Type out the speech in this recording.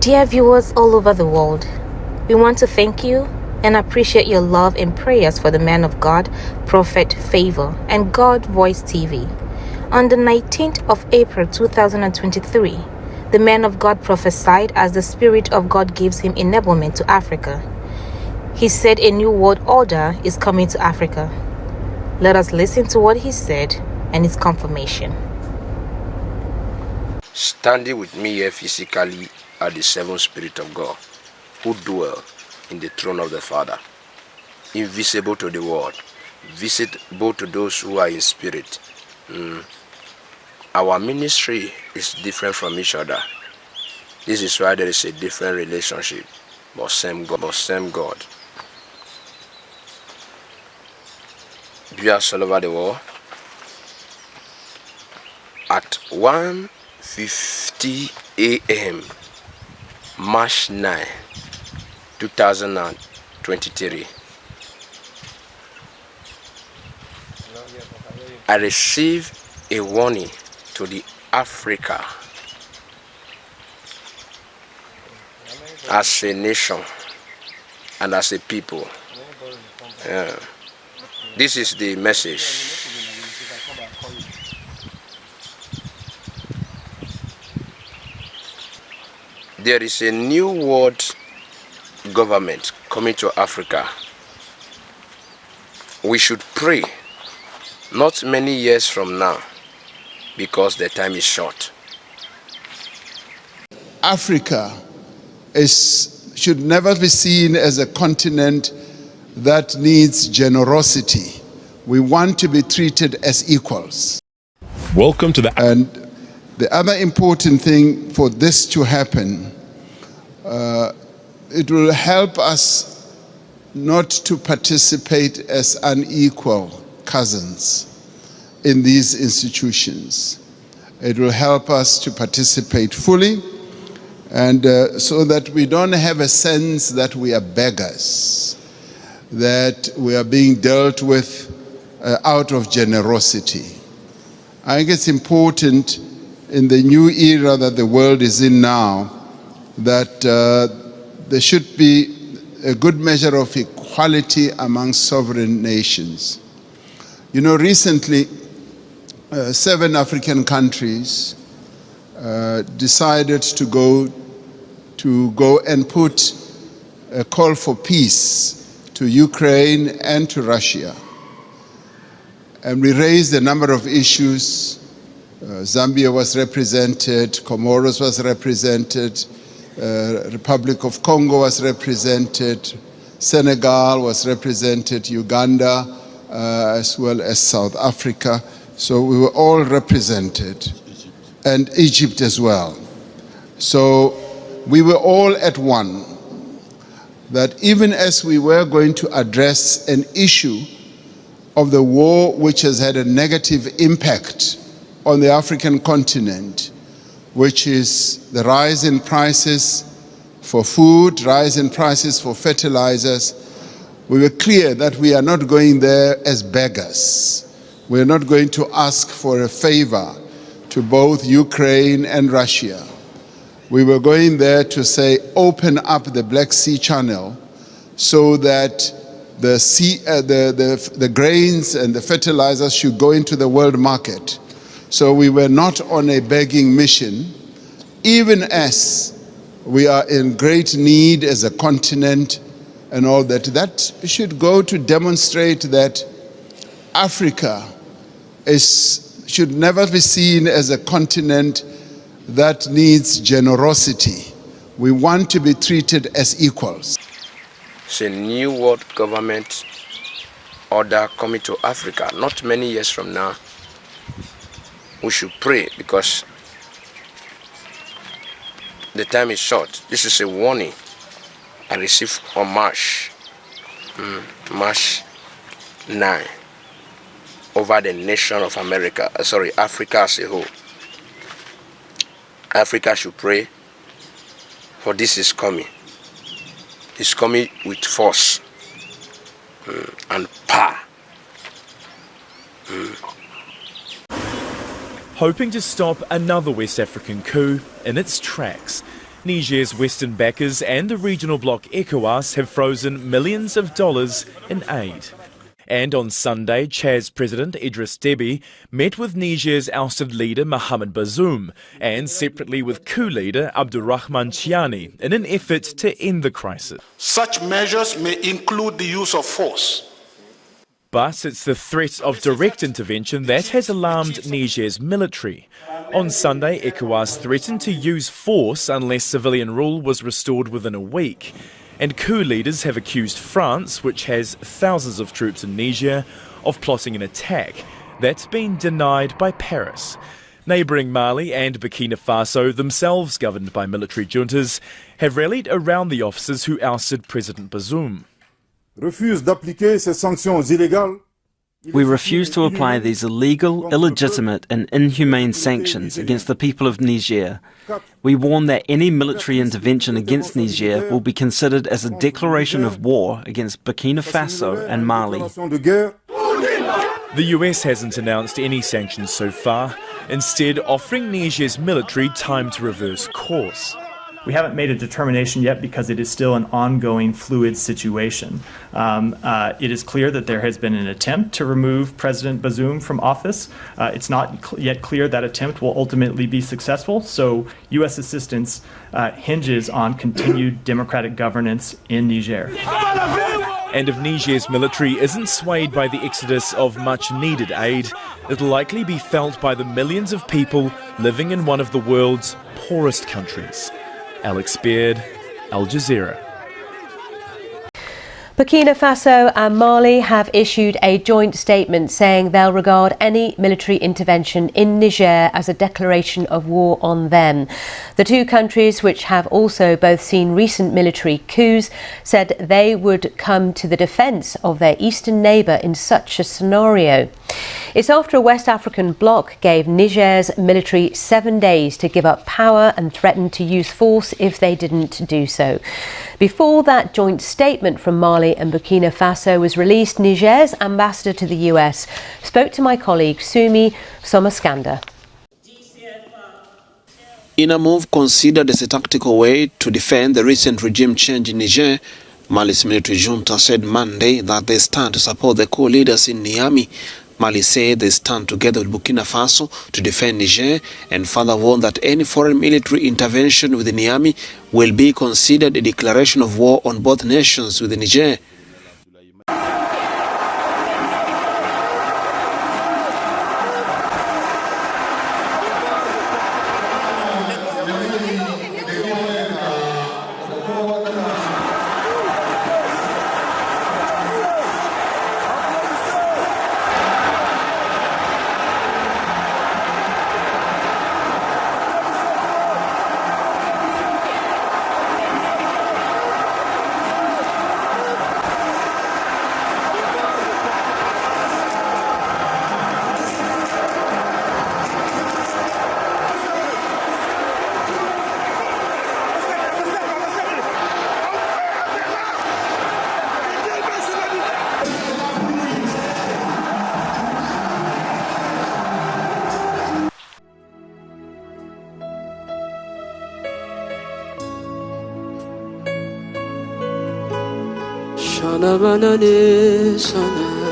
Dear viewers all over the world, we want to thank you and appreciate your love and prayers for the man of God, Prophet Favor, and God Voice TV. On the 19th of April 2023, the man of God prophesied as the Spirit of God gives him enablement to Africa. He said a new world order is coming to Africa. Let us listen to what he said and its confirmation. Standing with me here physically are the seven Spirit of God who dwell in the throne of the Father, invisible to the world, visible to those who are in spirit. Our ministry is different from each other. This is why there is a different relationship, but same God. Viewers all over the world, at 1:50 a.m. March 9, 2023, I received a warning to the Africa as a nation and as a people. This is the message. There is a new world government coming to Africa. We should pray not many years from now because the time is short. Africa should never be seen as a continent that needs generosity. We want to be treated as equals. Welcome to And the other important thing for this to happen, it will help us not to participate as unequal cousins in these institutions. It will help us to participate fully, and so that we don't have a sense that we are beggars, that we are being dealt with out of generosity. I think it's important in the new era that the world is in now that there should be a good measure of equality among sovereign nations. You know, recently 7 African countries decided to go and put a call for peace to Ukraine and to Russia. And we raised a number of issues. Zambia was represented, Comoros was represented, Republic of Congo was represented, Senegal was represented, Uganda, as well as South Africa. So we were all represented, and Egypt as well. So we were all at one, that even as we were going to address an issue of the war which has had a negative impact on the African continent, which is the rise in prices for food, rise in prices for fertilizers, we were clear that we are not going there as beggars. We are not going to ask for a favor to both Ukraine and Russia. We were going there to say, open up the Black Sea Channel so that the grains and the fertilizers should go into the world market. So we were not on a begging mission, even as we are in great need as a continent and all that. That should go to demonstrate that Africa should never be seen as a continent that needs generosity. We want to be treated as equals. It's a new world government order coming to Africa. Not many years from now, we should pray because the time is short. This is a warning I received on March 9 over the nation of Africa as a whole. Africa should pray, for this is coming. It's coming with force and power. Hoping to stop another West African coup in its tracks, Niger's Western backers and the regional bloc ECOWAS have frozen millions of dollars in aid. And on Sunday, Chad's President Idriss Déby met with Niger's ousted leader Mohamed Bazoum and separately with coup leader Abdurrahman Chiani in an effort to end the crisis. Such measures may include the use of force. But it's the threat of direct intervention that has alarmed Niger's military. On Sunday, ECOWAS threatened to use force unless civilian rule was restored within a week. And coup leaders have accused France, which has thousands of troops in Niger, of plotting an attack. That's been denied by Paris. Neighbouring Mali and Burkina Faso, themselves governed by military juntas, have rallied around the officers who ousted President Bazoum. We refuse to apply these illegal, illegitimate and inhumane sanctions against the people of Niger. We warn that any military intervention against Niger will be considered as a declaration of war against Burkina Faso and Mali. The US hasn't announced any sanctions so far, instead offering Niger's military time to reverse course. We haven't made a determination yet because it is still an ongoing fluid situation. It is clear that there has been an attempt to remove President Bazoum from office. It's not yet clear that attempt will ultimately be successful, so U.S. assistance hinges on continued democratic governance in Niger. And if Niger's military isn't swayed by the exodus of much-needed aid, it'll likely be felt by the millions of people living in one of the world's poorest countries. Alex Beard, Al Jazeera. Burkina Faso and Mali have issued a joint statement saying they'll regard any military intervention in Niger as a declaration of war on them. The two countries, which have also both seen recent military coups, said they would come to the defence of their eastern neighbour in such a scenario. It's after a West African bloc gave Niger's military 7 days to give up power and threatened to use force if they didn't do so. Before that joint statement from Mali and Burkina Faso was released, Niger's ambassador to the US spoke to my colleague Sumi Somaskanda. In a move considered as a tactical way to defend the recent regime change in Niger, Mali's military junta said Monday that they stand to support the coup leaders in Niamey. Mali said they stand together with Burkina Faso to defend Niger and further warned that any foreign military intervention within Niamey will be considered a declaration of war on both nations within Niger. Shana manane sana